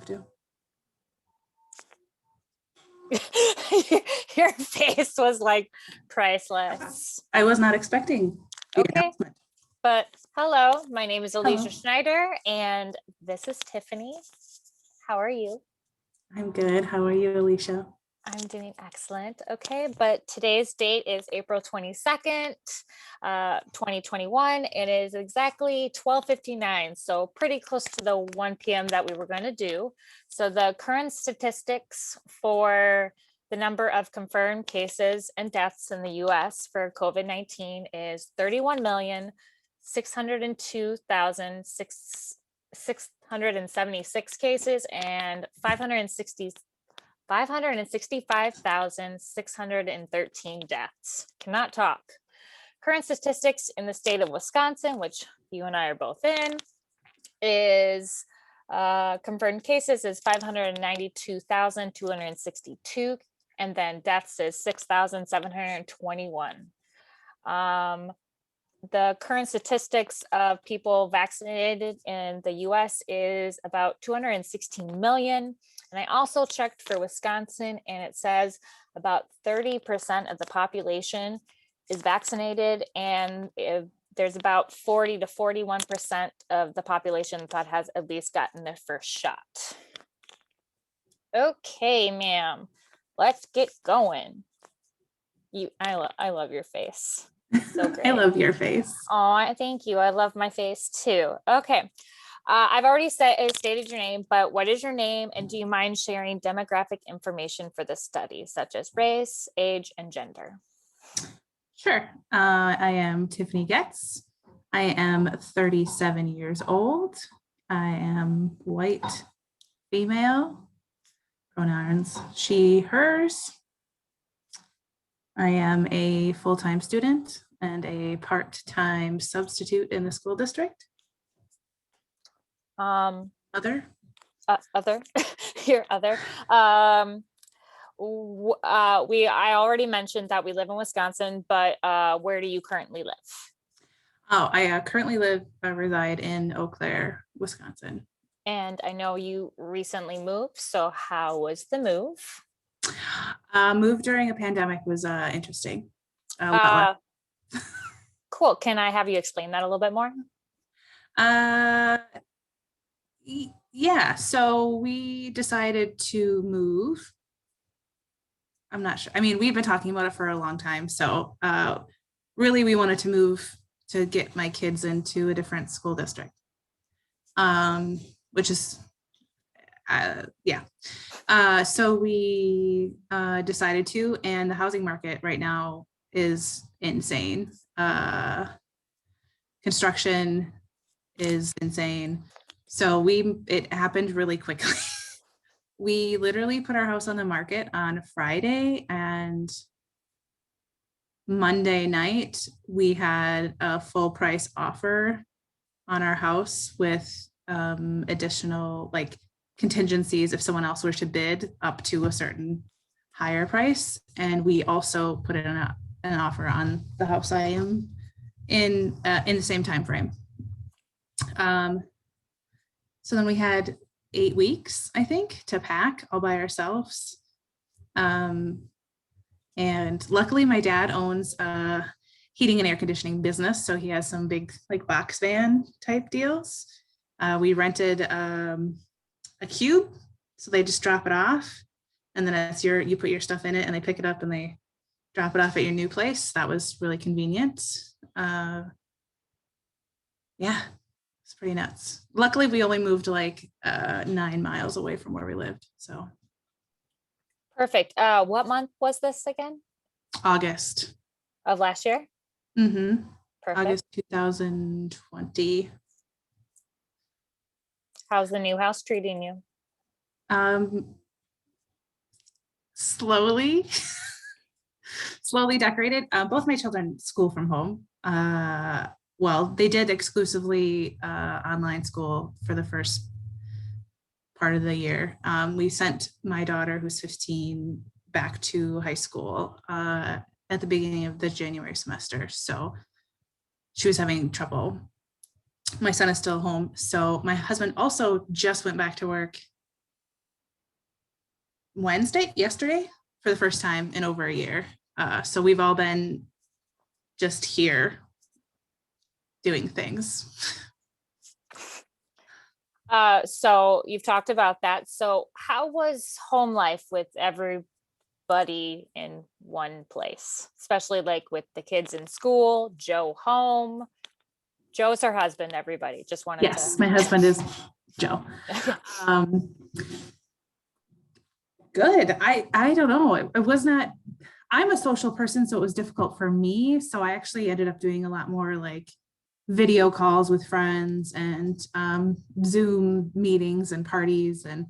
have to. Your face was like priceless. I was not expecting the announcement. But hello, my name is Alicia Hello. Schneider, and this is Tiffany. How are you? I'm good. How are you, Alicia? I'm doing excellent. Okay, but today's date is April 22nd, 2021. It is exactly 12:59, so pretty close to the 1 p.m. that we were going to do. So the current statistics for the number of confirmed cases and deaths in the US for COVID-19 is 31,602,676 cases and 565,613 deaths. Cannot talk. Current statistics in the state of Wisconsin, which you and I are both in, is confirmed cases is 592,262, and then deaths is 6,721. The current statistics of people vaccinated in the US is about 216 million. And I also checked for Wisconsin, and it says about 30% of the population is vaccinated, and there's about 40 to 41% of the population that has at least gotten their first shot. Okay, ma'am, let's get going. I love your face. So great. I love your face. Oh, thank you. I love my face too. Okay. I've already stated your name, but what is your name? And do you mind sharing demographic information for this study, such as race, age, and gender? Sure. I am Tiffany Goetz. I am 37 years old. I am white, female, pronouns she, hers. I am a full-time student and a part-time substitute in the school district. Other? Your other. I already mentioned that we live in Wisconsin, but where do you currently live? Oh, I currently reside in Eau Claire, Wisconsin. And I know you recently moved, so how was the move? Move during a pandemic was interesting. Cool. Can I have you explain that a little bit more? Yeah, so we decided to move. I'm not sure. I mean, we've been talking about it for a long time. So really, we wanted to move to get my kids into a different school district, which is, yeah. So we decided to, and the housing market right now is insane. Construction is insane. So it happened really quickly. We literally put our house on the market on Friday, and Monday night we had a full price offer on our house with additional like contingencies if someone else were to bid up to a certain higher price. And we also put in an offer on the house I am in the same time frame. So then we had 8 weeks, I think, to pack all by ourselves. And luckily my dad owns a heating and air conditioning business. So he has some big like box van type deals. We rented a cube. So they just drop it off. And then you put your stuff in it and they pick it up and they drop it off at your new place. That was really convenient. Yeah. It's pretty nuts. Luckily, we only moved like 9 miles away from where we lived. So perfect. What month was this again? August of last year. Mm-hmm. Perfect. August 2020. How's the new house treating you? Slowly decorated. Both my children school from home. Well, they did exclusively online school for the first part of the year. We sent my daughter, who's 15, back to high school at the beginning of the January semester. So she was having trouble. My son is still home. So my husband also just went back to work yesterday, for the first time in over a year. So we've all been just here doing things. So you've talked about that. So how was home life with everybody in one place, especially like with the kids in school, Joe home? Joe's her husband, everybody. Just wanted Yes, my husband is Joe. Good. I don't know. It was not, I'm a social person, so it was difficult for me. So I actually ended up doing a lot more like video calls with friends and Zoom meetings and parties and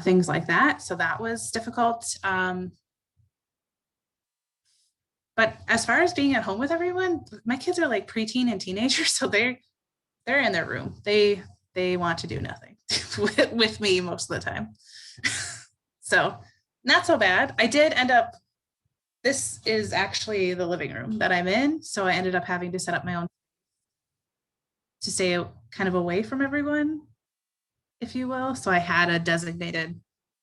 things like that. So that was difficult. But as far as being at home with everyone, my kids are like preteen and teenagers, so they're in their room. They want to do nothing with me most of the time. So not so bad. I did end up, this is actually the living room that I'm in. So I ended up having to set up my own to stay kind of away from everyone, if you will. So I had a designated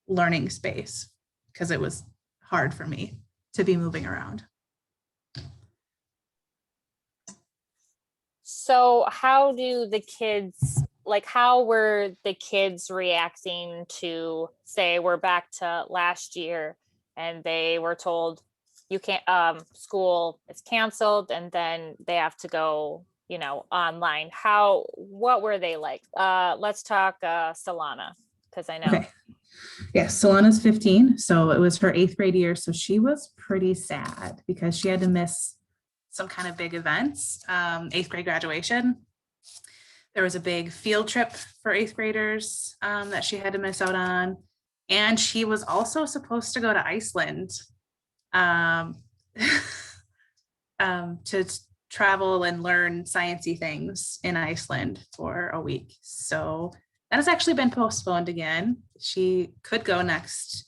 learning space because it was hard for me to be moving around. So how do the kids, like how were the kids reacting to, say, we're back to last year and they were told you can't, school is canceled and then they have to go, online. What were they like? Let's talk Solana, because I know. Okay. Yes, Solana's 15. So it was her 8th grade year. So she was pretty sad because she had to miss some kind of big events. 8th grade graduation. There was a big field trip for 8th graders that she had to miss out on. And she was also supposed to go to Iceland to travel and learn sciencey things in Iceland for a week. So that has actually been postponed again. She could go next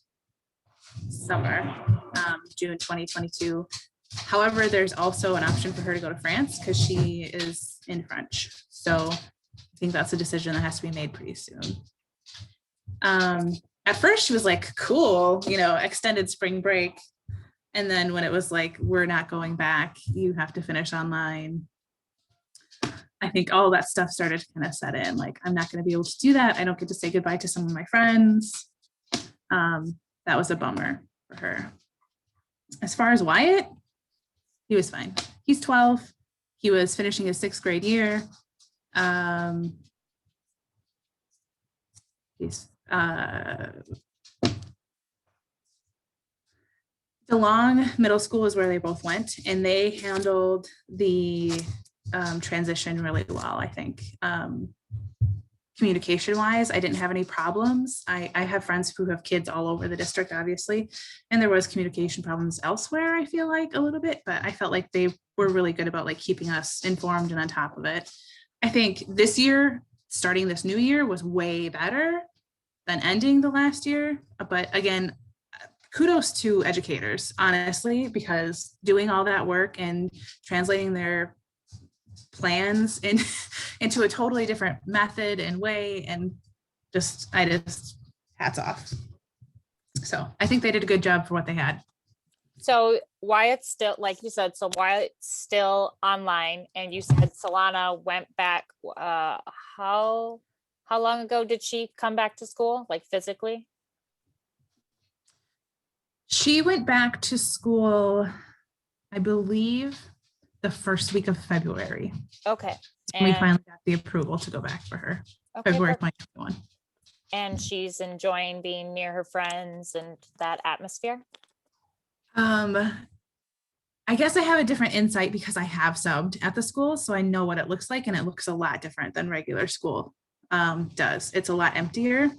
summer, June 2022. However, there's also an option for her to go to France because she is in French. So I think that's a decision that has to be made pretty soon. At first she was like, cool, extended spring break. And then when it was like, we're not going back, you have to finish online, I think all that stuff started to kind of set in. Like, I'm not going to be able to do that. I don't get to say goodbye to some of my friends. That was a bummer for her. As far as Wyatt, he was fine. He's 12. He was finishing his 6th grade year. He's DeLong Middle School is where they both went, and they handled the transition really well, I think. Communication wise, I didn't have any problems. I have friends who have kids all over the district, obviously, and there was communication problems elsewhere, I feel like a little bit, but I felt like they were really good about like keeping us informed and on top of it. I think this year, starting this new year, was way better than ending the last year. But again, kudos to educators, honestly, because doing all that work and translating their plans into a totally different method and way, and I just hats off. So I think they did a good job for what they had. So Wyatt's still, like you said, so Wyatt's still online, and you said Solana went back. How long ago did she come back to school, like physically? She went back to school, I believe, the first week of February. Okay. And we finally got the approval to go back for her. Okay, February 2021. And she's enjoying being near her friends and that atmosphere? I guess I have a different insight because I have subbed at the school, so I know what it looks like, and it looks a lot different than regular school does. It's a lot emptier.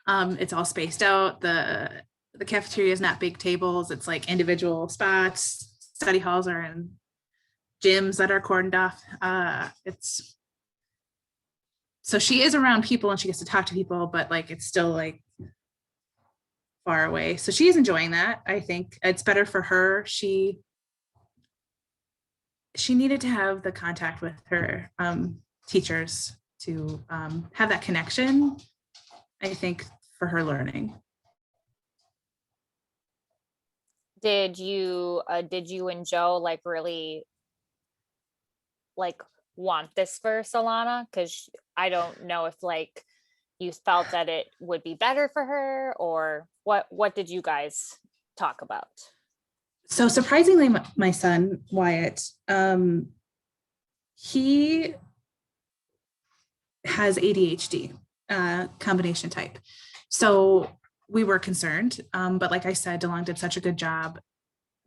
It's all spaced out. The cafeteria is not big tables. It's like individual spots. Study halls are in gyms that are cordoned off. So she is around people and she gets to talk to people, but like it's still like far away. So she's enjoying that. I think it's better for her. She needed to have the contact with her teachers to have that connection, I think, for her learning. Did you and Joe like really like want this for Solana? Because I don't know if like you felt that it would be better for her, or what did you guys talk about? So surprisingly, my son Wyatt, he has ADHD, combination type. So we were concerned, but like I said, DeLong did such a good job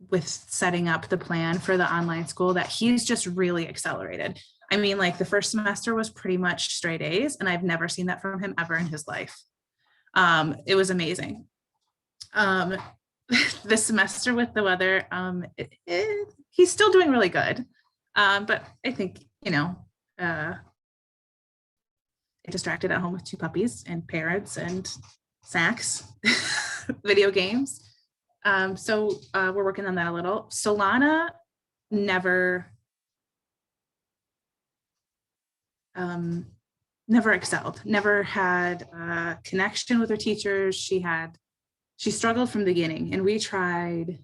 with setting up the plan for the online school that he's just really accelerated. I mean, like the first semester was pretty much straight A's, and I've never seen that from him ever in his life. It was amazing. Um, this semester with the weather, he's still doing really good. But I think, distracted at home with two puppies and parents and snacks, video games. So we're working on that a little. Solana never excelled, never had a connection with her teachers. She struggled from the beginning, and we tried,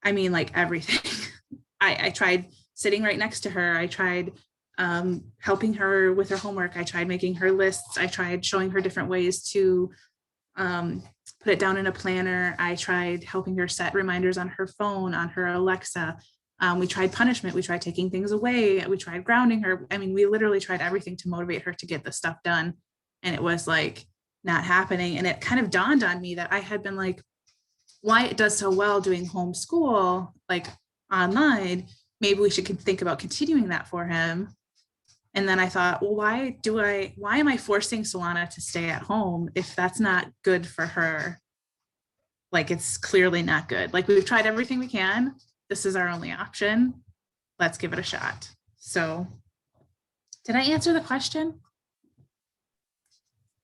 I mean, like everything. I tried sitting right next to her. I tried helping her with her homework. I tried making her lists. I tried showing her different ways to put it down in a planner. I tried helping her set reminders on her phone, on her Alexa. We tried punishment. We tried taking things away. We tried grounding her. I mean, we literally tried everything to motivate her to get the stuff done. And it was like not happening. And it kind of dawned on me that I had been like, why it does so well doing homeschool, like online, maybe we should think about continuing that for him. And then I thought, well, why am I forcing Solana to stay at home if that's not good for her? Like, it's clearly not good. Like, we've tried everything we can. This is our only option. Let's give it a shot. So did I answer the question?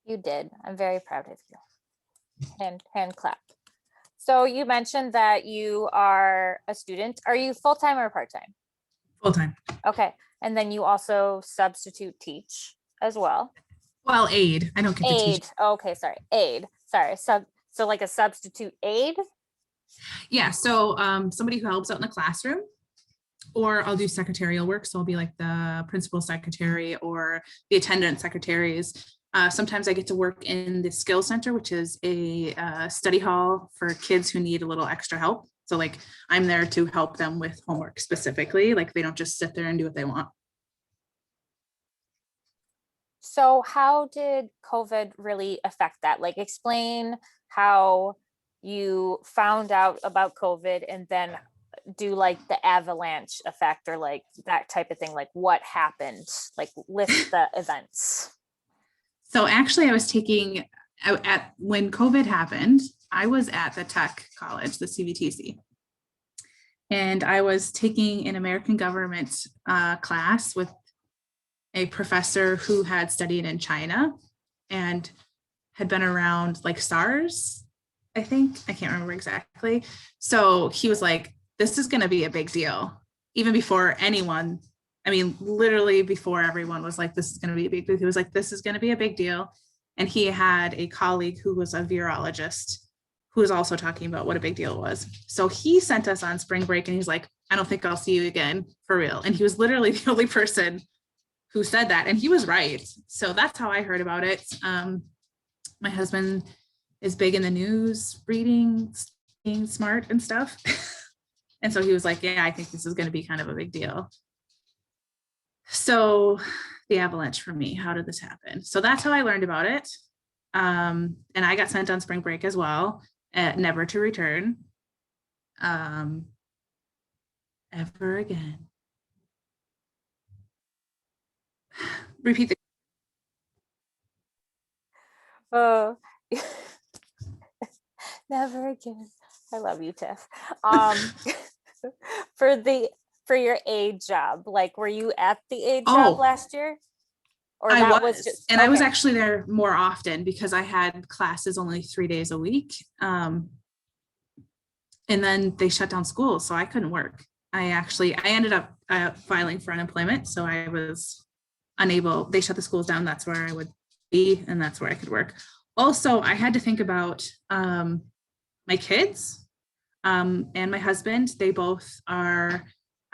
You did. I'm very proud of you. Hand clap. So you mentioned that you are a student. Are you full-time or part-time? Full-time. Okay. And then you also substitute teach as well. Well, aid. I don't get to teach. Okay, sorry. Aid. Sorry. So like a substitute aid? Yeah. So somebody who helps out in the classroom, or I'll do secretarial work. So I'll be like the principal secretary or the attendant secretaries. Sometimes I get to work in the Skill Center, which is a study hall for kids who need a little extra help. So like I'm there to help them with homework specifically. Like they don't just sit there and do what they want. So how did COVID really affect that? Like explain how you found out about COVID and then do like the avalanche effect or like that type of thing. Like what happened? Like list the events. So actually I was when COVID happened, I was at the tech college, the CVTC. And I was taking an American government class with a professor who had studied in China and had been around like SARS, I think. I can't remember exactly. So he was like, this is going to be a big deal. Even before anyone, I mean, literally before everyone was like, this is going to be a big deal. He was like, this is going to be a big deal. And he had a colleague who was a virologist who was also talking about what a big deal it was. So he sent us on spring break and he's like, I don't think I'll see you again for real. And he was literally the only person who said that. And he was right. So that's how I heard about it. My husband is big in the news, reading, being smart and stuff. And so he was like, yeah, I think this is going to be kind of a big deal. So the avalanche for me, how did this happen? So that's how I learned about it. And I got sent on spring break as well, never to return ever again. Repeat the. Oh, never again. I love you, Tiff. For your aid job, like, were you at the aid job last year? Or I was, I was actually there more often because I had classes only 3 days a week. And then they shut down schools, so I couldn't work. I ended up filing for unemployment, so I was unable. They shut the schools down. That's where I would be, and that's where I could work. Also, I had to think about my kids and my husband, they both are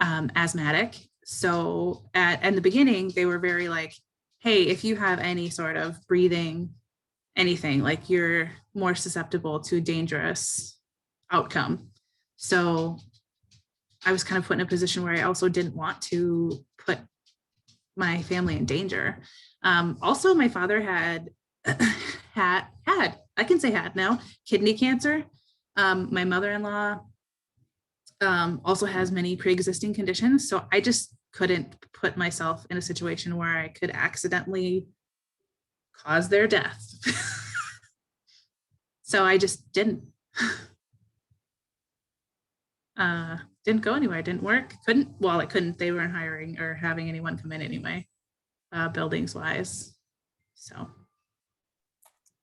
asthmatic. So in the beginning, they were very like, hey, if you have any sort of breathing, anything, like you're more susceptible to dangerous outcome. So I was kind of put in a position where I also didn't want to put my family in danger. Also, my father had I can say had now kidney cancer. My mother-in-law also has many pre-existing conditions, so I just couldn't put myself in a situation where I could accidentally cause their death. So I just didn't go anywhere. Didn't work. Couldn't. Well, I couldn't. They weren't hiring or having anyone come in anyway, buildings wise. So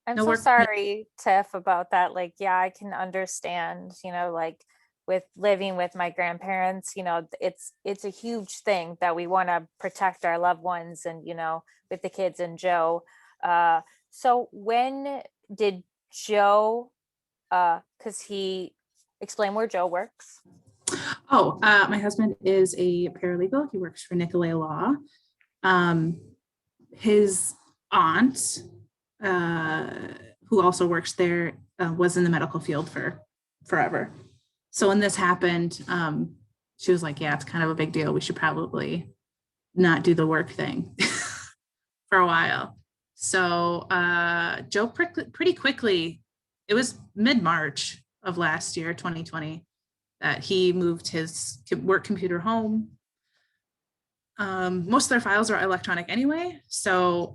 I'm no so work. sorry, Tiff, about that. Like, yeah, I can understand, like with living with my grandparents, it's a huge thing that we want to protect our loved ones and, with the kids and Joe. So when did Joe, because he explained where Joe works? Oh, my husband is a paralegal. He works for Nicolay Law. His aunt, who also works there, was in the medical field for forever. So when this happened, she was like, yeah, it's kind of a big deal. We should probably not do the work thing for a while. So Joe pretty quickly, it was mid-March of last year, 2020, that he moved his work computer home. Most of their files are electronic anyway, so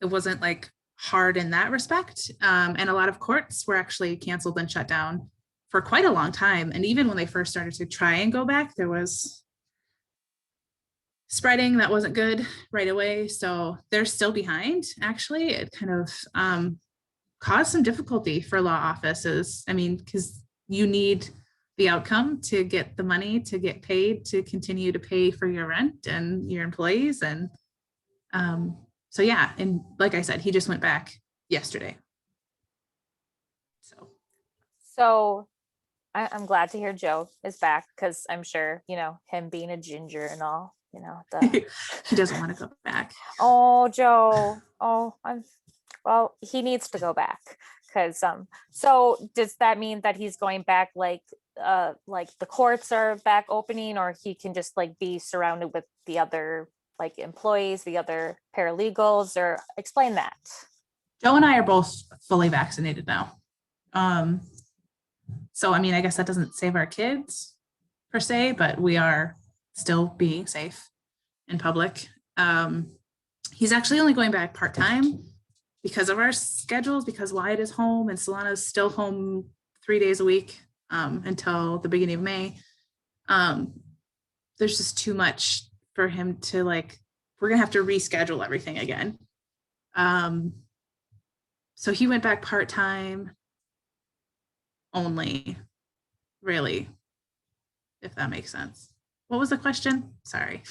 it wasn't like hard in that respect. And a lot of courts were actually canceled and shut down for quite a long time. And even when they first started to try and go back, there was spreading that wasn't good right away. So they're still behind. Actually, it kind of caused some difficulty for law offices. I mean, because you need the outcome to get the money to get paid to continue to pay for your rent and your employees. And so, yeah. And like I said, he just went back yesterday. So I'm glad to hear Joe is back because I'm sure, him being a ginger and all, he doesn't want to go back. Oh, Joe. Oh, well, he needs to go back because so does that mean that he's going back like the courts are back opening, or he can just like be surrounded with the other like employees, the other paralegals, or explain that? Joe and I are both fully vaccinated now. So, I mean, I guess that doesn't save our kids per se, but we are still being safe in public. He's actually only going back part-time because of our schedules, because Wyatt is home and Solana's still home 3 days a week until the beginning of May. There's just too much for him to like, we're gonna have to reschedule everything again. So he went back part-time only, really, if that makes sense. What was the question? Sorry.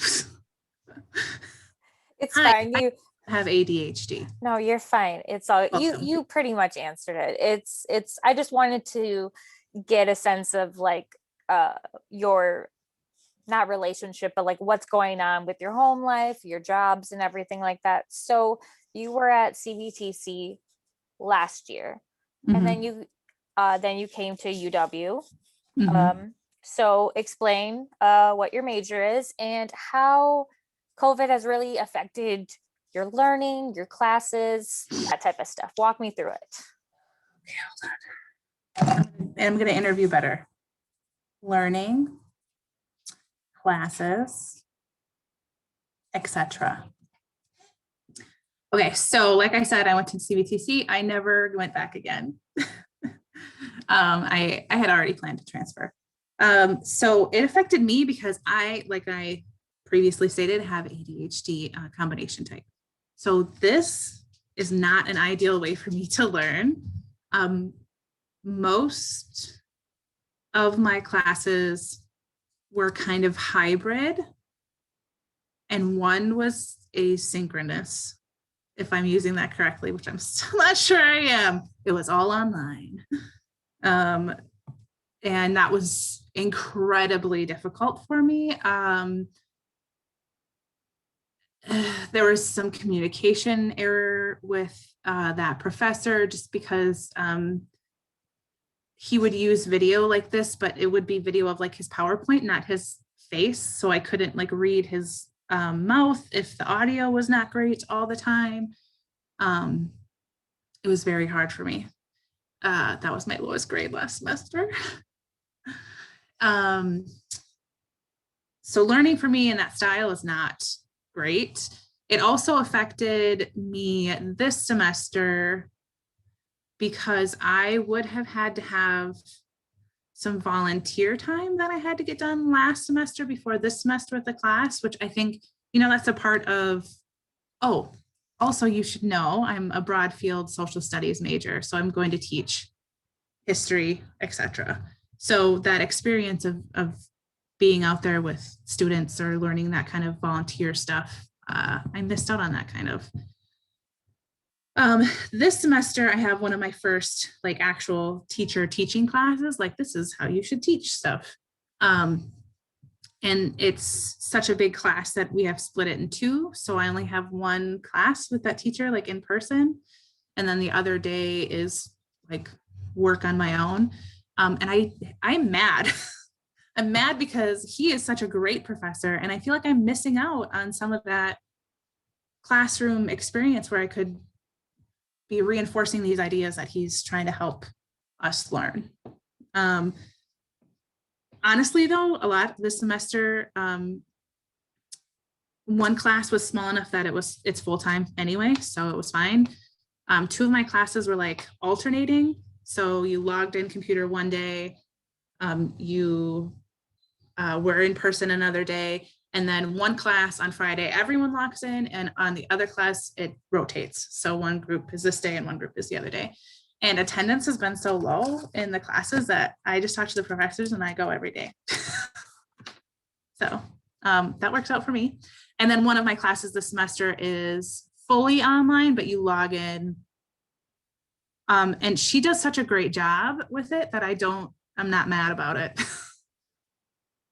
It's fine. You have ADHD. No, you're fine. It's all you pretty much answered it. It's I just wanted to get a sense of like your not relationship, but like what's going on with your home life, your jobs and everything like that. So you were at CVTC last year, and then you came to UW. So explain what your major is and how COVID has really affected your learning, your classes, that type of stuff. Walk me through it. Okay, hold on. I'm going to interview better. Learning, classes, etc. Okay, so like I said, I went to CVTC. I never went back again. I had already planned to transfer. So it affected me because like I previously stated, have ADHD combination type. So this is not an ideal way for me to learn. Most of my classes were kind of hybrid, and one was asynchronous, if I'm using that correctly, which I'm still not sure I am. It was all online. And that was incredibly difficult for me. There was some communication error with that professor, just because he would use video like this, but it would be video of like his PowerPoint, not his face. So I couldn't like read his mouth if the audio was not great all the time. It was very hard for me. That was my lowest grade last semester. So learning for me in that style is not great. It also affected me this semester because I would have had to have some volunteer time that I had to get done last semester before this semester with the class, which I think, that's a part of, oh, also you should know I'm a broad field social studies major, so I'm going to teach history, etc. So that experience of being out there with students or learning that kind of volunteer stuff, I missed out on that kind of. This semester, I have one of my first like actual teacher teaching classes. Like, this is how you should teach stuff. And it's such a big class that we have split it in two. So I only have one class with that teacher, like in person. And then the other day is like work on my own. And I'm mad. I'm mad because he is such a great professor. And I feel like I'm missing out on some of that classroom experience where I could be reinforcing these ideas that he's trying to help us learn. Honestly, though, a lot this semester, one class was small enough that it's full-time anyway, so it was fine. Two of my classes were like alternating. So you logged in computer one day, you were in person another day, and then one class on Friday, everyone logs in, and on the other class, it rotates. So one group is this day and one group is the other day. And attendance has been so low in the classes that I just talk to the professors and I go every day. So that works out for me. And then one of my classes this semester is fully online, but you log in. And she does such a great job with it that I'm not mad about it.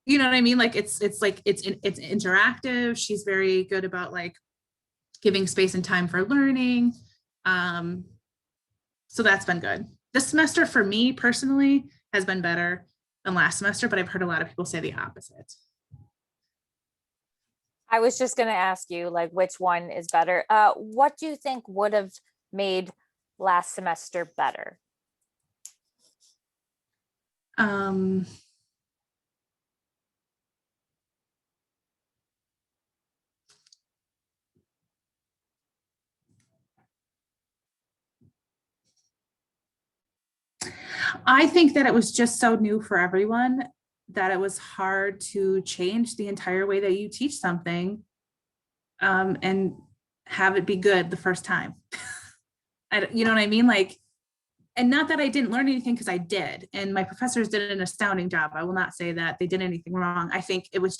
You know what I mean? Like it's interactive. She's very good about like giving space and time for learning. So that's been good. This semester for me personally has been better than last semester, but I've heard a lot of people say the opposite. I was just going to ask you, like, which one is better? What do you think would have made last semester better? I think that it was just so new for everyone that it was hard to change the entire way that you teach something and have it be good the first time. You know what I mean? Like, and not that I didn't learn anything, because I did. And my professors did an astounding job. I will not say that they did anything wrong. I think it was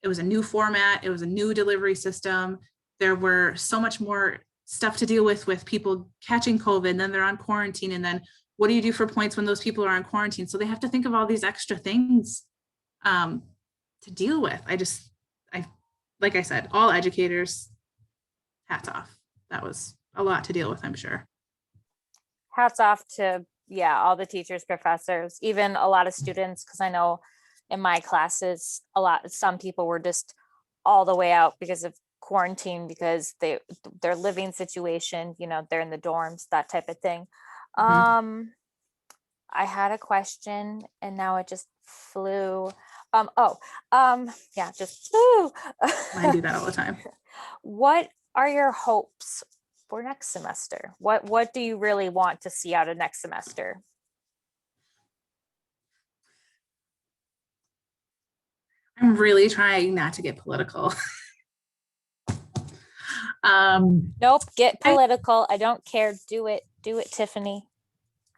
a new format. It was a new delivery system. There were so much more stuff to deal with people catching COVID, and then they're on quarantine. And then what do you do for points when those people are on quarantine? So they have to think of all these extra things to deal with. Like I said, all educators, hats off. That was a lot to deal with, I'm sure. Hats off to, all the teachers, professors, even a lot of students, because I know in my classes, some people were just all the way out because of quarantine, because their living situation, they're in the dorms, that type of thing. Mm-hmm. I had a question and now it just flew. Just flew. I do that all the time. What are your hopes for next semester? What do you really want to see out of next semester? I'm really trying not to get political. Nope, get political. I don't care. Do it, Tiffany.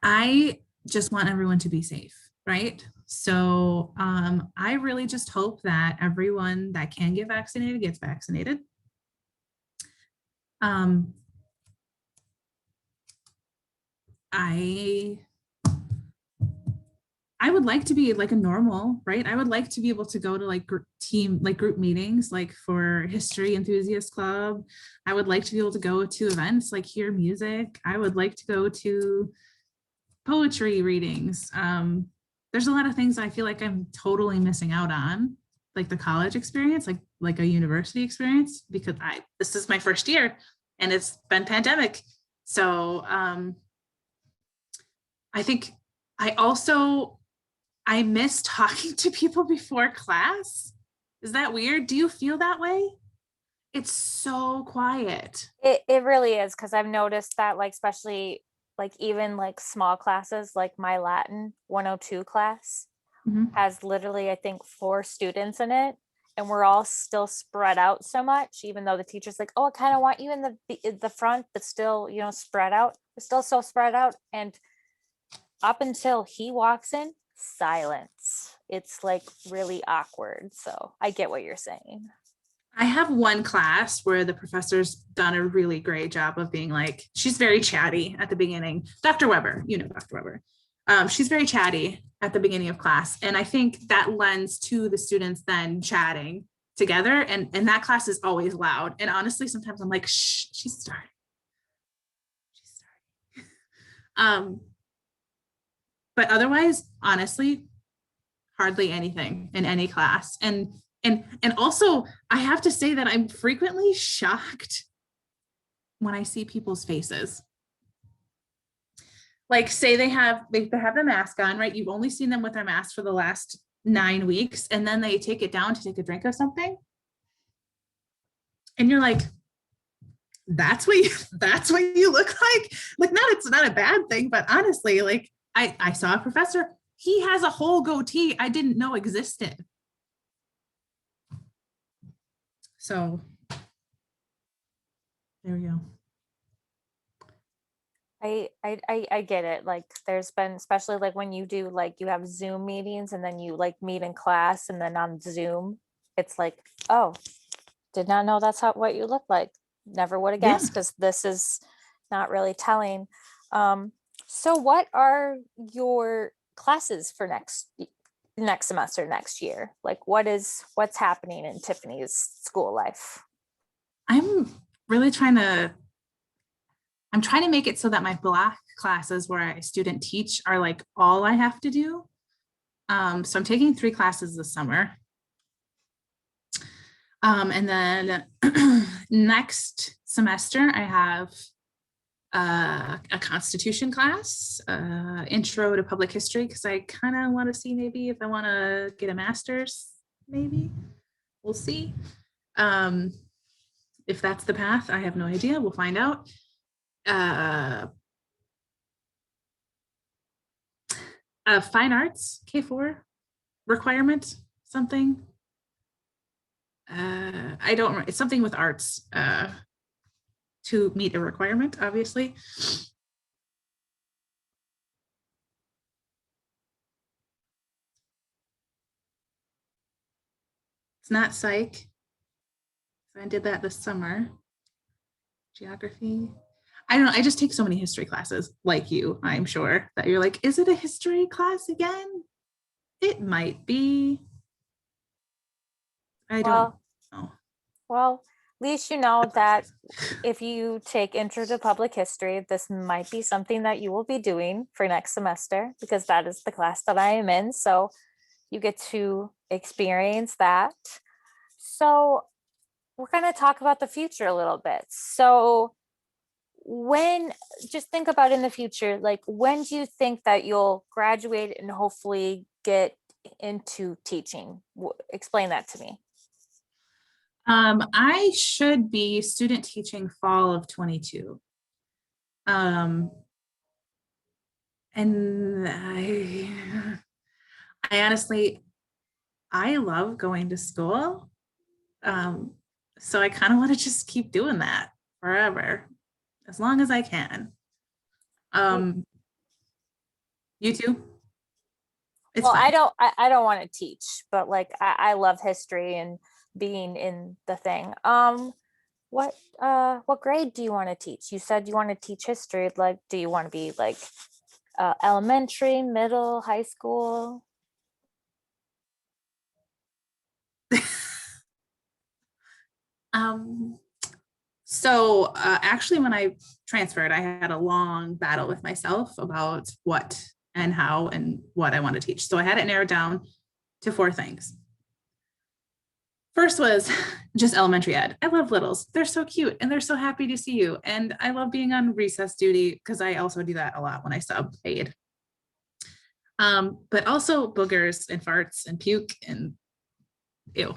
I just want everyone to be safe, right? So I really just hope that everyone that can get vaccinated gets vaccinated. I I would like to be like a normal, right? I would like to be able to go to like group meetings, like for history enthusiast club. I would like to be able to go to events, like hear music. I would like to go to poetry readings. There's a lot of things I feel like I'm totally missing out on, like the college experience, like a university experience, because this is my first year and it's been pandemic. So I think I miss talking to people before class. Is that weird? Do you feel that way? It's so quiet. It really is, because I've noticed that, like, especially like even like small classes, like my Latin 102 class Mhm. has literally, I think, 4 students in it. And we're all still spread out so much, even though the teacher's like, oh, I kind of want you in the front, but still, spread out. We're still so spread out. And up until he walks in, silence. It's like really awkward. So I get what you're saying. I have one class where the professor's done a really great job of being like, she's very chatty at the beginning. Dr. Weber, Dr. Weber. She's very chatty at the beginning of class. And I think that lends to the students then chatting together. And that class is always loud. And honestly, sometimes I'm like, shh, she's starting. She's starting. But otherwise, honestly, hardly anything in any class. And also, I have to say that I'm frequently shocked when I see people's faces. Like, say they have the mask on, right? You've only seen them with their mask for the last 9 weeks, and then they take it down to take a drink of something, and you're like, that's what you look like. Like, not it's not a bad thing, but honestly, like I saw a professor. He has a whole goatee I didn't know existed. So there we go. I get it. Like, there's been, especially like when you do, like, you have Zoom meetings and then you like meet in class and then on Zoom, it's like, oh, did not know that's what you look like. Never would have Yeah. guessed, because this is not really telling. So what are your classes for next semester, next year? Like, what's happening in Tiffany's school life? I'm really I'm trying to make it so that my Black classes where I student teach are like all I have to do. So I'm taking 3 classes this summer. And then next semester, I have a constitution class, intro to public history, because I kind of want to see maybe if I want to get a master's, maybe. We'll see. If that's the path, I have no idea. We'll find out. Fine arts, K4 requirement, something. I don't, it's something with arts to meet a requirement, obviously. It's not psych. I did that this summer. Geography. I don't know. I just take so many history classes, like you, I'm sure, that you're like, is it a history class again? It might be. I don't know. Well, at least you know that if you take Intro to Public History, this might be something that you will be doing for next semester, because that is the class that I am in. So you get to experience that. So we're going to talk about the future a little bit. So just think about in the future, like, when do you think that you'll graduate and hopefully get into teaching? Explain that to me. I should be student teaching fall of 22. And I honestly, I love going to school. So I kind of want to just keep doing that forever, as long as I can. You too? It's Well, fine. I don't want to teach, but like, I love history and being in the thing. What grade do you want to teach? You said you want to teach history. Like, do you want to be like elementary, middle, high school? Um, so actually, when I transferred, I had a long battle with myself about what and how and what I want to teach. So I had it narrowed down to 4 things. First was just elementary ed. I love littles. They're so cute and they're so happy to see you. And I love being on recess duty because I also do that a lot when I sub aid. But also boogers and farts and puke and ew.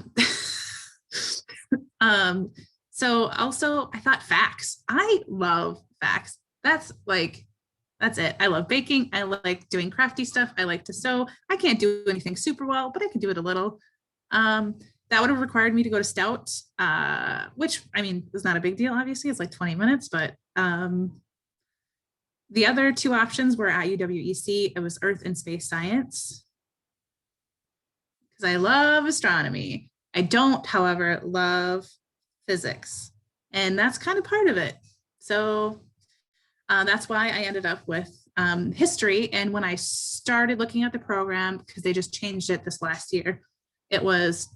So also I thought facts. I love facts. That's it. I love baking. I like doing crafty stuff. I like to sew. I can't do anything super well, but I can do it a little. That would have required me to go to Stout, which I mean was not a big deal, obviously. It's like 20 minutes, but the other 2 options were at UWEC. It was Earth and Space Science. Because I love astronomy. I don't, however, love physics. And that's kind of part of it. So that's why I ended up with history. And when I started looking at the program, because they just changed it this last year, it was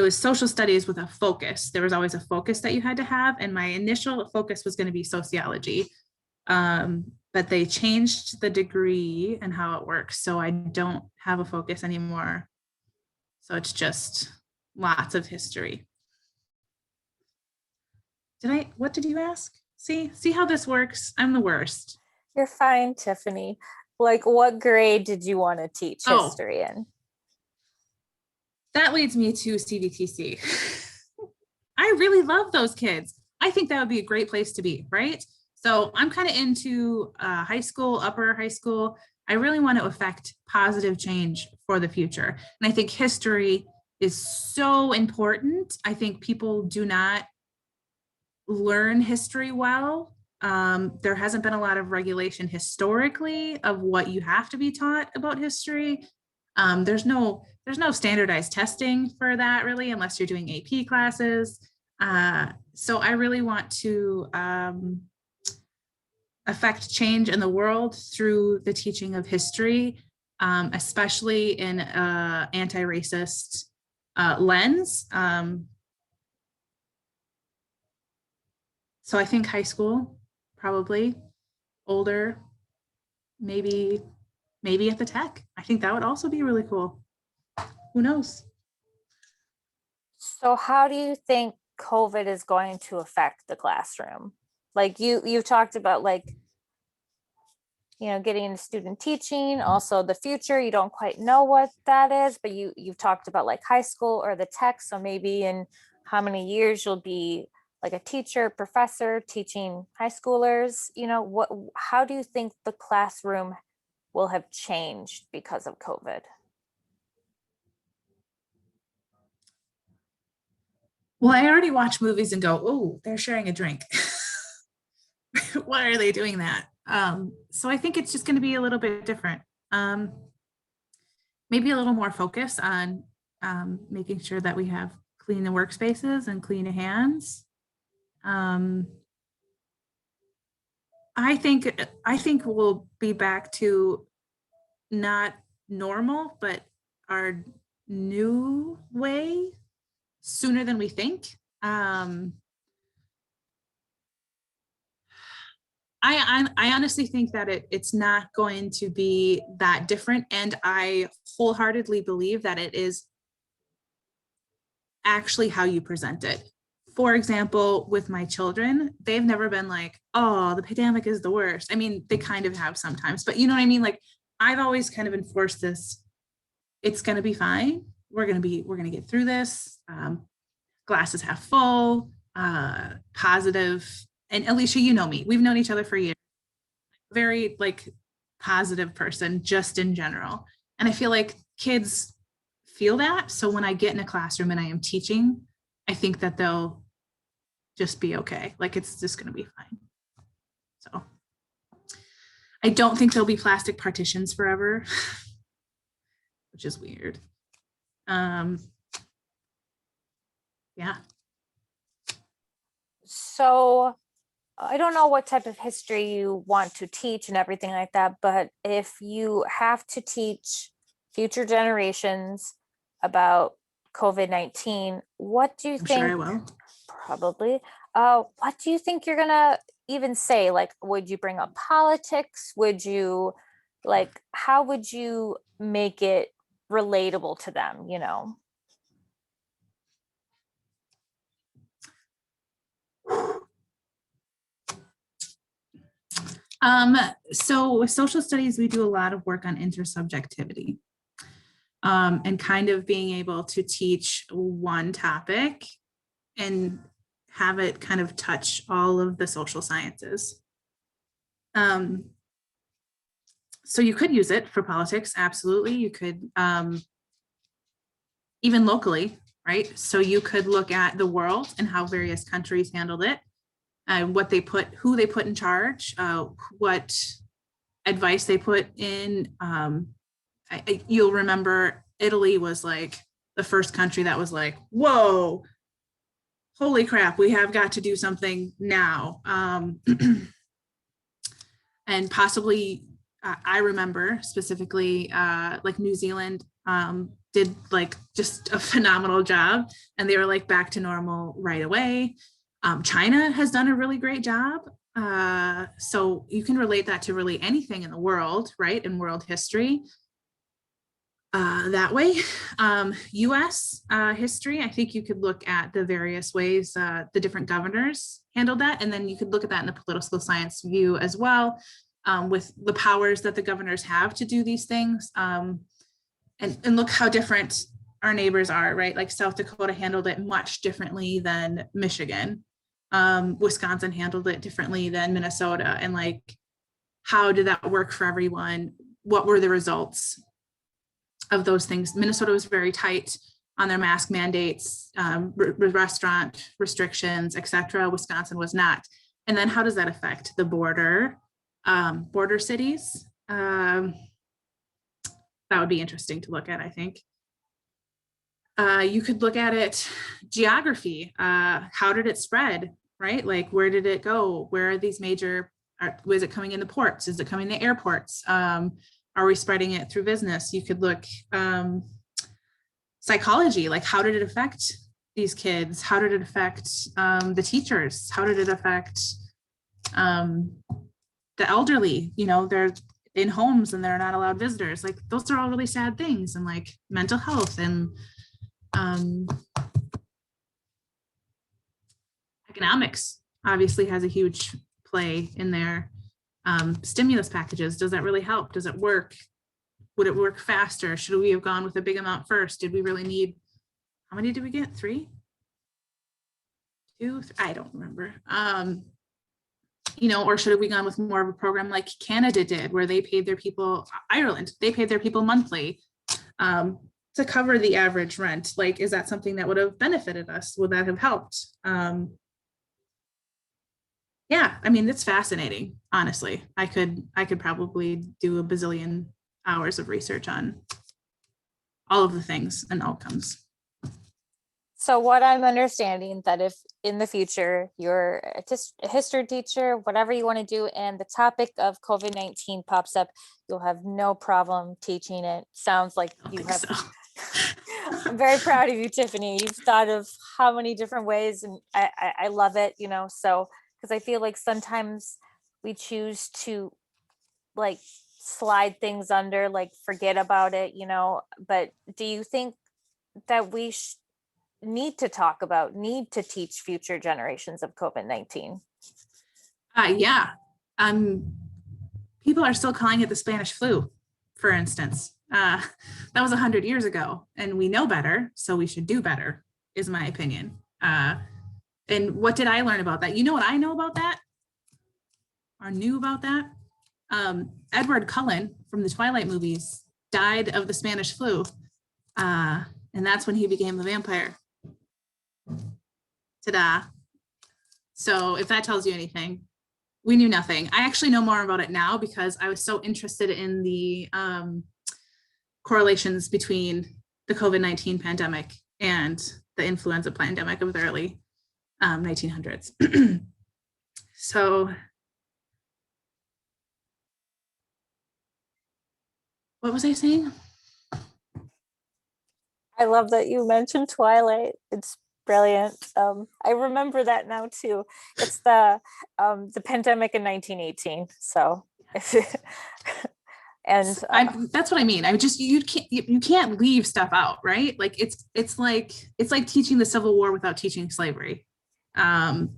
social studies with a focus. There was always a focus that you had to have. And my initial focus was going to be sociology. But they changed the degree and how it works. So I don't have a focus anymore. So it's just lots of history. What did you ask? See how this works? I'm the worst. You're fine, Tiffany. Like, what grade did you want to teach history in? That leads me to CVTC. I really love those kids. I think that would be a great place to be, right? So I'm kind of into high school, upper high school. I really want to affect positive change for the future. And I think history is so important. I think people do not learn history well. There hasn't been a lot of regulation historically of what you have to be taught about history. There's no standardized testing for that really, unless you're doing AP classes. So I really want to affect change in the world through the teaching of history, especially in an anti-racist lens. So I think high school, probably older, maybe at the tech. I think that would also be really cool. Who knows? So how do you think COVID is going to affect the classroom? Like you've talked about getting into student teaching, also the future, you don't quite know what that is, but you've talked about like high school or the tech. So maybe in how many years you'll be like a teacher, professor teaching high schoolers, how do you think the classroom will have changed because of COVID? Well, I already watch movies and go, oh, they're sharing a drink. Why are they doing that? So I think it's just going to be a little bit different. Maybe a little more focus on making sure that we have clean workspaces and clean hands. I think we'll be back to not normal, but our new way sooner than we think. I honestly think that it's not going to be that different. And I wholeheartedly believe that it is actually how you present it. For example, with my children, they've never been like, oh, the pandemic is the worst. I mean, they kind of have sometimes, but you know what I mean? Like, I've always kind of enforced this. It's going to be fine. We're going to get through this. Glasses half full, positive. And Alicia, you know me, we've known each other for years. Very like positive person just in general. And I feel like kids feel that. So when I get in a classroom and I am teaching, I think that they'll just be okay. Like it's just going to be fine. So I don't think there'll be plastic partitions forever, which is weird. Yeah. So I don't know what type of history you want to teach and everything like that, but if you have to teach future generations about COVID-19, what do you I'm sure I think? will. Probably. What do you think you're gonna even say? Like, would you bring up politics? Would you, like, how would you make it relatable to them, you know? So with social studies, we do a lot of work on intersubjectivity, and kind of being able to teach one topic and have it kind of touch all of the social sciences. So you could use it for politics, absolutely. You could, even locally, right? So you could look at the world and how various countries handled it, what they put, who they put in charge, what advice they put in. You'll remember Italy was like the first country that was like, whoa, holy crap, we have got to do something now. And possibly, I remember specifically, like New Zealand did like just a phenomenal job, and they were like back to normal right away. China has done a really great job. So you can relate that to really anything in the world, right? In world history. That way. US history, I think you could look at the various ways the different governors handled that. And then you could look at that in the political science view as well, with the powers that the governors have to do these things. And look how different our neighbors are, right? Like South Dakota handled it much differently than Michigan. Wisconsin handled it differently than Minnesota. And like, how did that work for everyone? What were the results of those things? Minnesota was very tight on their mask mandates, restaurant restrictions, etc. Wisconsin was not. And then how does that affect the border cities? That would be interesting to look at, I think. You could look at it, geography. How did it spread, right? Like, where did it go? Where are these major, was it coming in the ports? Is it coming to airports? Are we spreading it through business? You could look, psychology, like how did it affect these kids? How did it affect the teachers? How did it affect the elderly? You know, they're in homes and they're not allowed visitors. Like those are all really sad things, and like mental health and economics obviously has a huge play in there. Stimulus packages, does that really help? Does it work? Would it work faster? Should we have gone with a big amount first? Did we really need, how many did we get? 3? 2? I don't remember. You know, or should have we gone with more of a program like Canada did, where they paid their people, Ireland, they paid their people monthly to cover the average rent? Like, is that something that would have benefited us? Would that have helped? Yeah, I mean, it's fascinating, honestly. I could probably do a bazillion hours of research on all of the things and outcomes. So what I'm understanding, that if in the future you're a history teacher, whatever you want to do, and the topic of COVID-19 pops up, you'll have no problem teaching it. Sounds like you have. So. I'm very proud of you, Tiffany. You've thought of how many different ways, and I love it, you know, so, because I feel like sometimes we choose to like slide things under, like forget about it, you know, but do you think that we need to teach future generations of COVID-19? Yeah. People are still calling it the Spanish flu, for instance. That was 100 years ago, and we know better, so we should do better, is my opinion. And what did I learn about that? You know what I know about that? Or knew about that? Edward Cullen from the Twilight movies died of the Spanish flu. And that's when he became a vampire. Ta-da. So if that tells you anything, we knew nothing. I actually know more about it now because I was so interested in the correlations between the COVID-19 pandemic and the influenza pandemic of the early 1900s. So what was I saying? I love that you mentioned Twilight. It's brilliant. I remember that now too. It's the pandemic in 1918. So, and That's what I mean. I just you can't leave stuff out, right? Like it's like teaching the Civil War without teaching slavery. Um,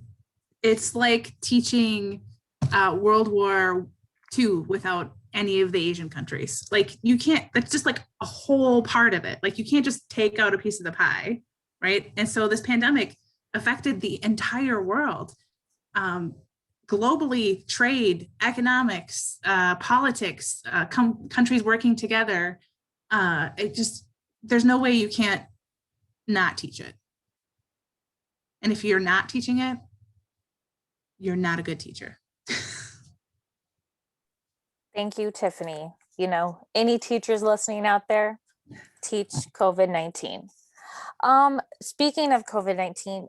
it's like teaching World War II without any of the Asian countries. Like you can't. That's just like a whole part of it. Like you can't just take out a piece of the pie, right? And so this pandemic affected the entire world. Um, globally, trade, economics, politics, countries working together. It just, there's no way you can't not teach it. And if you're not teaching it, you're not a good teacher. thank you, Tiffany. You know, any teachers listening out there, teach COVID-19. Speaking of COVID-19,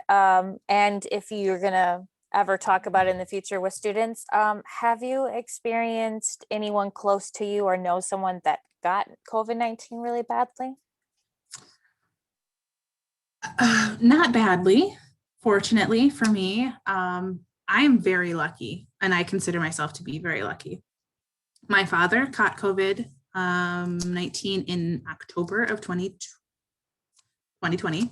and if you're gonna ever talk about it in the future with students, have you experienced anyone close to you or know someone that got COVID-19 really badly? Not badly, fortunately for me. I am very lucky, and I consider myself to be very lucky. My father caught COVID 19 in October of 2020.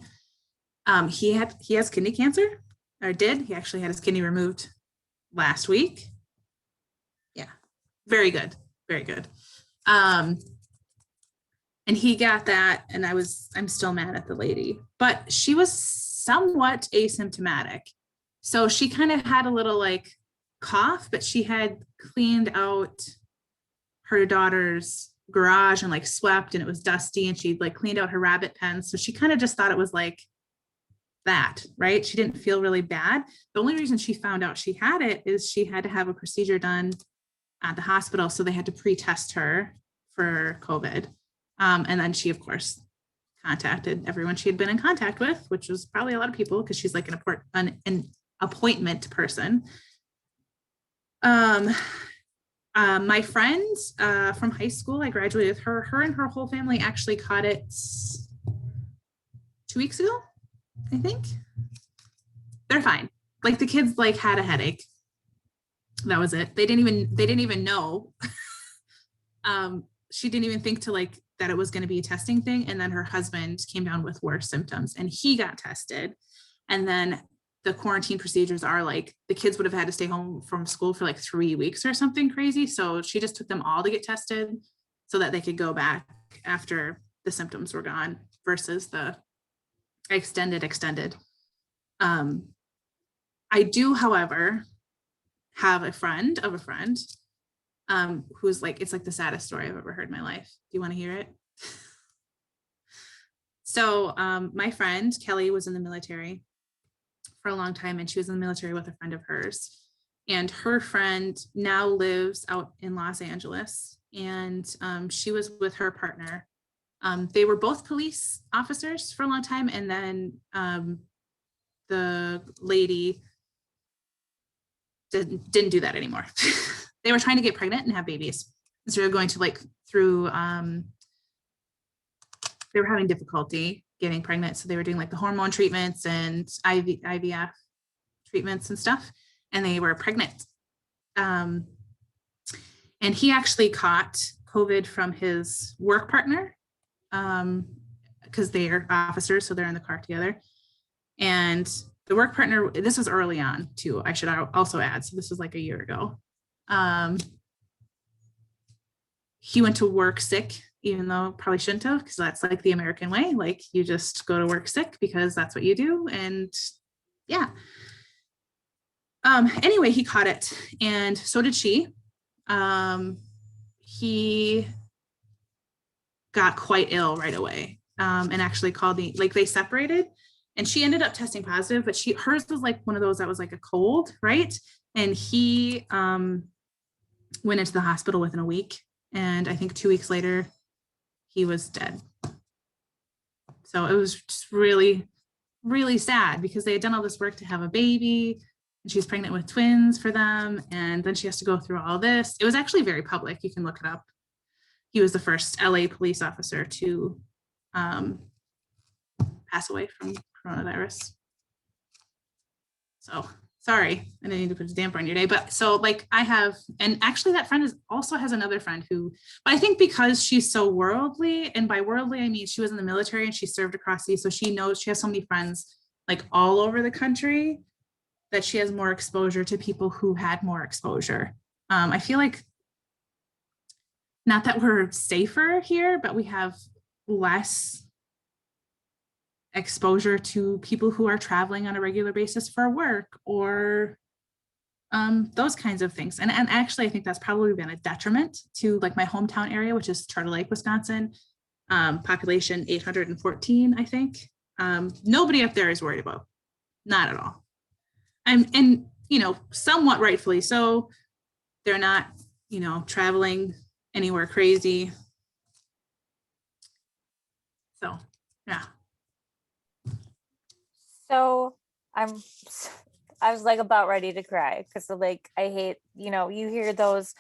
He has kidney cancer, or did. He actually had his kidney removed last week. Yeah, very good, very good. And he got that, and I'm still mad at the lady, but she was somewhat asymptomatic. So she kind of had a little like cough, but she had cleaned out her daughter's garage and like swept, and it was dusty, and she like cleaned out her rabbit pen. So she kind of just thought it was like that, right? She didn't feel really bad. The only reason she found out she had it is she had to have a procedure done at the hospital. So they had to pre-test her for COVID. And then she, of course, contacted everyone she had been in contact with, which was probably a lot of people because she's like an appointment person. My friend from high school, I graduated with her. Her and her whole family actually caught it 2 weeks ago, I think. They're fine. Like the kids like had a headache. That was it. They didn't even know. She didn't even think to like that it was going to be a testing thing. And then her husband came down with worse symptoms and he got tested. And then the quarantine procedures are like the kids would have had to stay home from school for like 3 weeks or something crazy. So she just took them all to get tested so that they could go back after the symptoms were gone versus the extended. I do, however, have a friend of a friend who's like, it's like the saddest story I've ever heard in my life. Do you want to hear it? So my friend Kelly was in the military for a long time, and she was in the military with a friend of hers. And her friend now lives out in Los Angeles, and she was with her partner. They were both police officers for a long time, and then the lady didn't do that anymore. They were trying to get pregnant and have babies. So they were going to like through, they were having difficulty getting pregnant. So they were doing like the hormone treatments and IVF treatments and stuff. And they were pregnant. And he actually caught COVID from his work partner because they are officers. So they're in the car together. And the work partner, this was early on too, I should also add. So this was like a year ago. He went to work sick, even though probably shouldn't have, because that's like the American way. Like you just go to work sick because that's what you do. And yeah. Anyway, he caught it, and so did she. He got quite ill right away, and actually called they separated, and she ended up testing positive, but hers was like one of those that was like a cold, right? And he went into the hospital within a week, and I think 2 weeks later he was dead. So it was just really, really sad because they had done all this work to have a baby. and she's pregnant with twins for them. And then she has to go through all this. It was actually very public. You can look it up. He was the first LA police officer to pass away from coronavirus. So sorry, I didn't need to put a damper on your day. But so like I have, and actually that friend also has another friend who, but I think because she's so worldly, and by worldly, I mean, she was in the military and she served across seas. So she knows, she has so many friends like all over the country that she has more exposure to people who had more exposure. I feel like, not that we're safer here, but we have less exposure to people who are traveling on a regular basis for work or those kinds of things. And actually, I think that's probably been a detriment to like my hometown area, which is Charter Lake, Wisconsin, population 814, I think. Nobody up there is worried about, not at all. And, you know, somewhat rightfully so. They're not, you know, traveling anywhere crazy. So, yeah. So I was like about ready to cry because like I hate, you know, you hear those,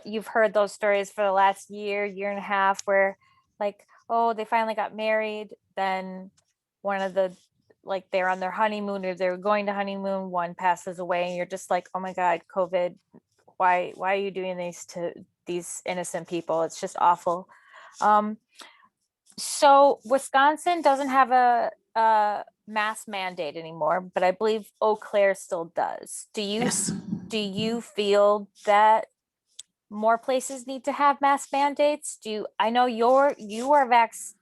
you've heard those stories for the last year and a half where like, oh, they finally got married. Then one of the, like they're on their honeymoon or they're going to honeymoon, one passes away and you're just like, oh my God, COVID, why are you doing these to these innocent people? It's just awful. So Wisconsin doesn't have a mask mandate anymore, but I believe Eau Claire still does. Yes. Do you feel that more places need to have mask mandates? I know you are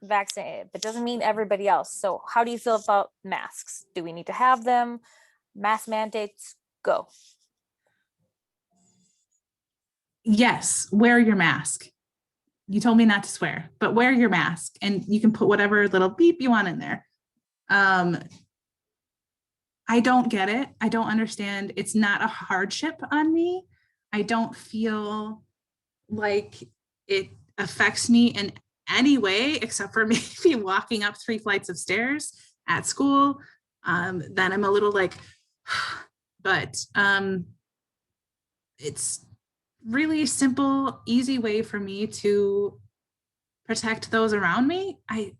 vaccinated, but doesn't mean everybody else. So how do you feel about masks? Do we need to have them? Mask mandates, go. Yes, wear your mask. You told me not to swear, but wear your mask and you can put whatever little beep you want in there. I don't get it. I don't understand. It's not a hardship on me. I don't feel like it affects me in any way except for maybe walking up 3 flights of stairs at school. Then I'm a little like, but it's really simple, easy way for me to protect those around me. I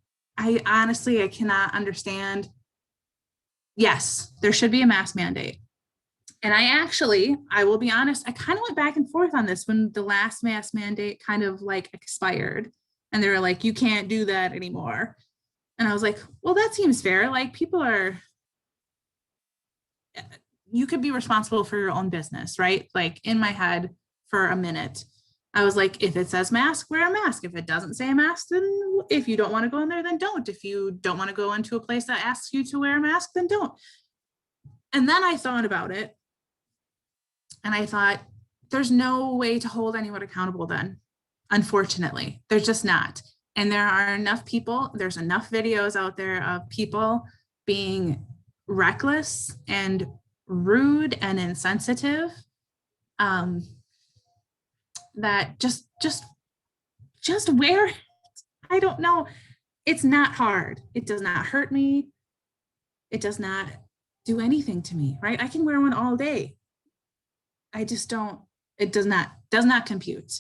honestly, I cannot understand. Yes, there should be a mask mandate. And I will be honest, I kind of went back and forth on this when the last mask mandate kind of like expired and they were like, you can't do that anymore. And I was like, well, that seems fair. Like you could be responsible for your own business, right? Like in my head for a minute, I was like, if it says mask, wear a mask. If it doesn't say mask, then if you don't want to go in there, then don't. If you don't want to go into a place that asks you to wear a mask, then don't. And then I thought about it. And I thought, there's no way to hold anyone accountable then. Unfortunately, there's just not. And there are enough people, there's enough videos out there of people being reckless and rude and insensitive that just wear it. I don't know. It's not hard. It does not hurt me. It does not do anything to me, right? I can wear one all day. I just don't, it does not compute.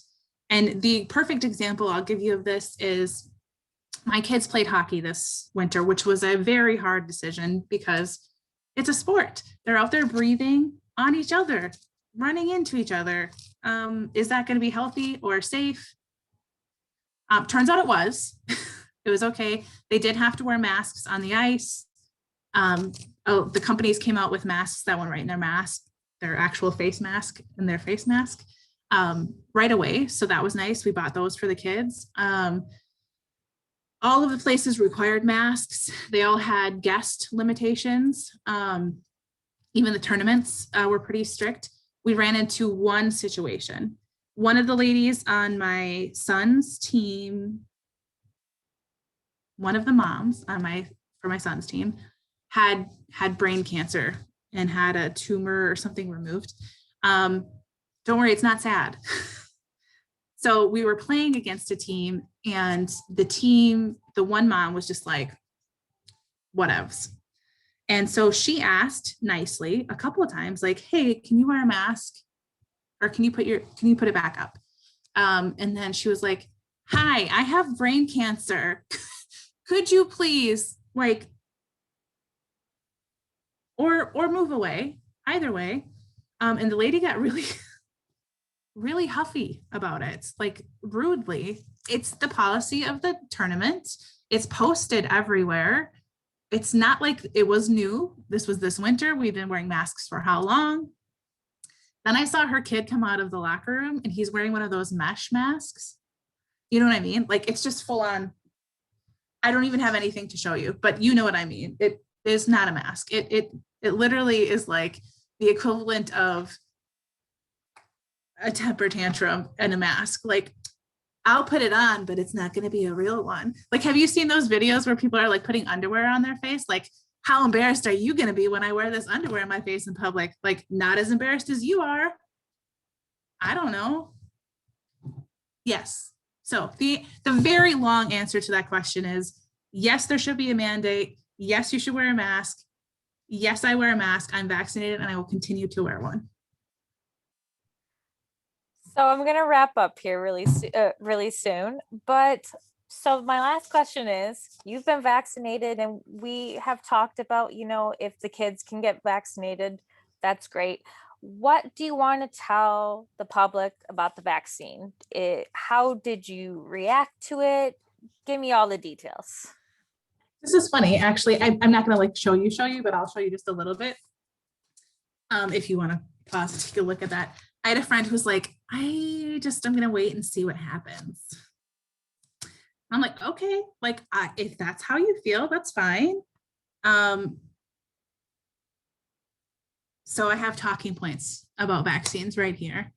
And the perfect example I'll give you of this is my kids played hockey this winter, which was a very hard decision because it's a sport. They're out there breathing on each other, running into each other. Is that going to be healthy or safe? Turns out it was. It was okay. They did have to wear masks on the ice. The companies came out with masks that went right in their mask, their actual face mask and their face mask right away. So that was nice. We bought those for the kids. All of the places required masks. They all had guest limitations. Even the tournaments were pretty strict. We ran into one situation. One of the ladies on my son's team, one of the moms for my son's team, had brain cancer and had a tumor or something removed. Don't worry, it's not sad. So we were playing against a team and the one mom was just like, whatevs. And so she asked nicely a couple of times, like, hey, can you wear a mask? Or can you put it back up? And then she was like, hi, I have brain cancer. Could you please like, or move away, either way. And the lady got really, really huffy about it, like rudely. It's the policy of the tournament. It's posted everywhere. It's not like it was new. This was this winter. We've been wearing masks for how long? Then I saw her kid come out of the locker room and he's wearing one of those mesh masks. You know what I mean? Like it's just full on. I don't even have anything to show you, but you know what I mean. It is not a mask. It literally is like the equivalent of a temper tantrum and a mask. Like I'll put it on, but it's not going to be a real one. Like, have you seen those videos where people are like putting underwear on their face? Like, how embarrassed are you going to be when I wear this underwear in my face in public? Like, not as embarrassed as you are. I don't know. Yes. So the very long answer to that question is yes, there should be a mandate. Yes, you should wear a mask. Yes, I wear a mask. I'm vaccinated and I will continue to wear one. So I'm going to wrap up here really soon. But so my last question is, you've been vaccinated and we have talked about, if the kids can get vaccinated, that's great. What do you want to tell the public about the vaccine? How did you react to it? Give me all the details. This is funny. Actually, I'm not going to like show you, but I'll show you just a little bit. If you want to pause and take a look at that. I had a friend who's like, I'm going to wait and see what happens. I'm like, okay, like if that's how you feel, that's fine. So I have talking points about vaccines right here.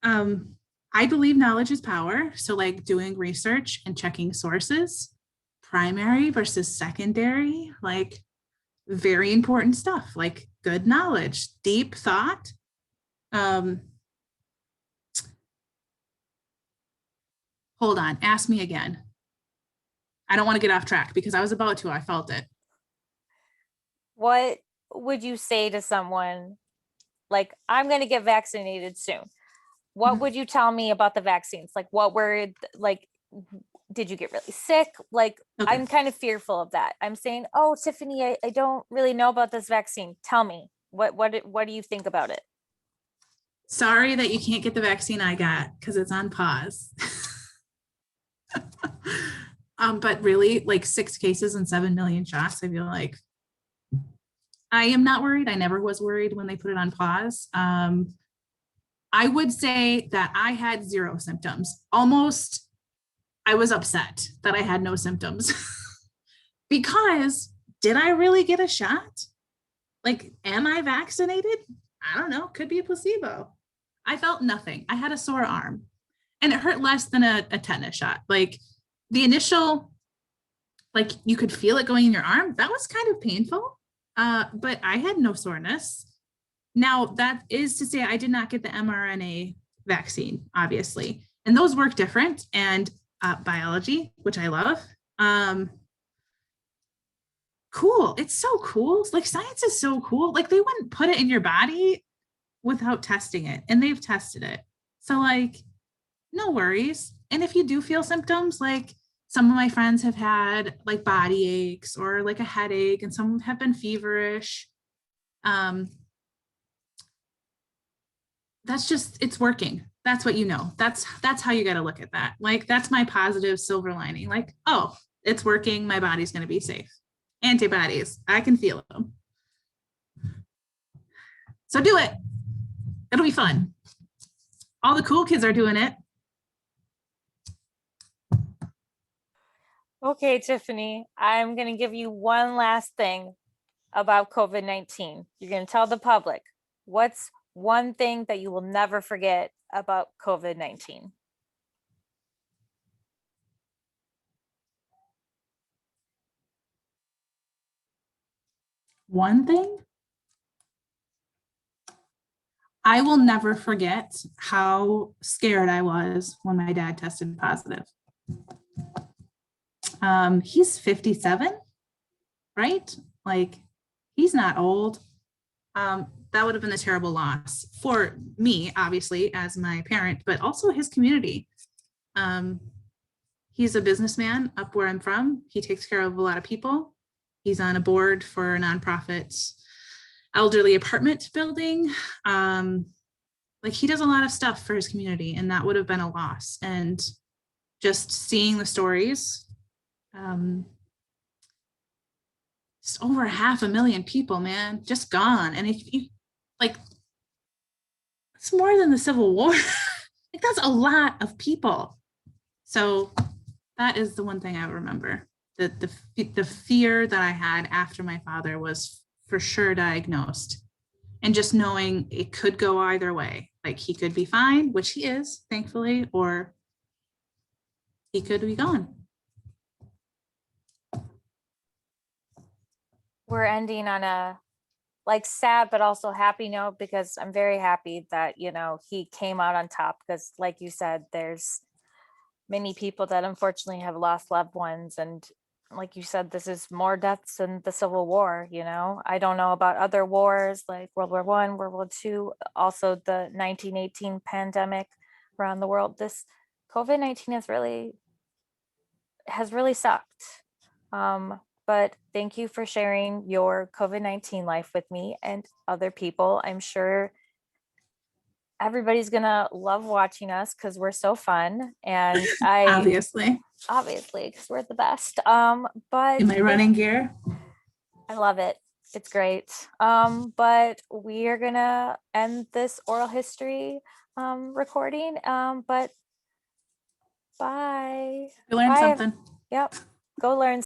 I believe knowledge is power. So like doing research and checking sources, primary versus secondary, like very important stuff, like good knowledge, deep thought. Hold on, ask me again. I don't want to get off track because I was about to, I felt it. What would you say to someone like, I'm going to get vaccinated soon? What would you tell me about the vaccines? Like, did you get really sick? Like, okay. I'm kind of fearful of that. I'm saying, oh, Tiffany, I don't really know about this vaccine. Tell me, what do you think about it? Sorry that you can't get the vaccine I got because it's on pause. But really, like 6 cases and 7 million shots, I feel like I am not worried. I never was worried when they put it on pause. I would say that I had 0 symptoms. Almost, I was upset that I had no symptoms because did I really get a shot? Like, am I vaccinated? I don't know. Could be a placebo. I felt nothing. I had a sore arm and it hurt less than a tetanus shot. Like the initial, like you could feel it going in your arm. That was kind of painful, but I had no soreness. Now that is to say I did not get the mRNA vaccine, obviously, and those work different and biology, which I love. Cool. It's so cool. Like science is so cool. Like they wouldn't put it in your body without testing it, and they've tested it. So like, no worries. And if you do feel symptoms, like some of my friends have had like body aches or like a headache, and some have been feverish. That's just, it's working. That's what you know. That's how you got to look at that. Like that's my positive silver lining. Like, oh, it's working. My body's going to be safe. Antibodies, I can feel them. So do it. It'll be fun. All the cool kids are doing it. Okay, Tiffany, I'm going to give you one last thing about COVID-19. You're going to tell the public what's one thing that you will never forget about COVID-19. One thing? I will never forget how scared I was when my dad tested positive. He's 57, right? Like he's not old. That would have been a terrible loss for me, obviously, as my parent, but also his community. Um, he's a businessman up where I'm from. He takes care of a lot of people. He's on a board for a nonprofit elderly apartment building. Like he does a lot of stuff for his community, and that would have been a loss. And just seeing the stories, just over 500,000 people, man, just gone. And if you like, it's more than the Civil War. Like that's a lot of people. So that is the one thing I remember. The fear that I had after my father was for sure diagnosed, and just knowing it could go either way. Like he could be fine, which he is, thankfully, or he could be gone. We're ending on a like sad but also happy note, because I'm very happy that, you know, he came out on top, because like you said, there's many people that unfortunately have lost loved ones, and like you said, this is more deaths than the Civil War. You know, I don't know about other wars like World War I, World War II, also the 1918 pandemic around the world. This COVID-19 has really sucked. But thank you for sharing your COVID-19 life with me and other people. I'm sure everybody's gonna love watching us because we're so fun, and Obviously, obviously because we're the best. But in my running gear. I love it. It's great. But we are gonna end this oral history recording. But bye. You learned Bye. something. Yep. Go learn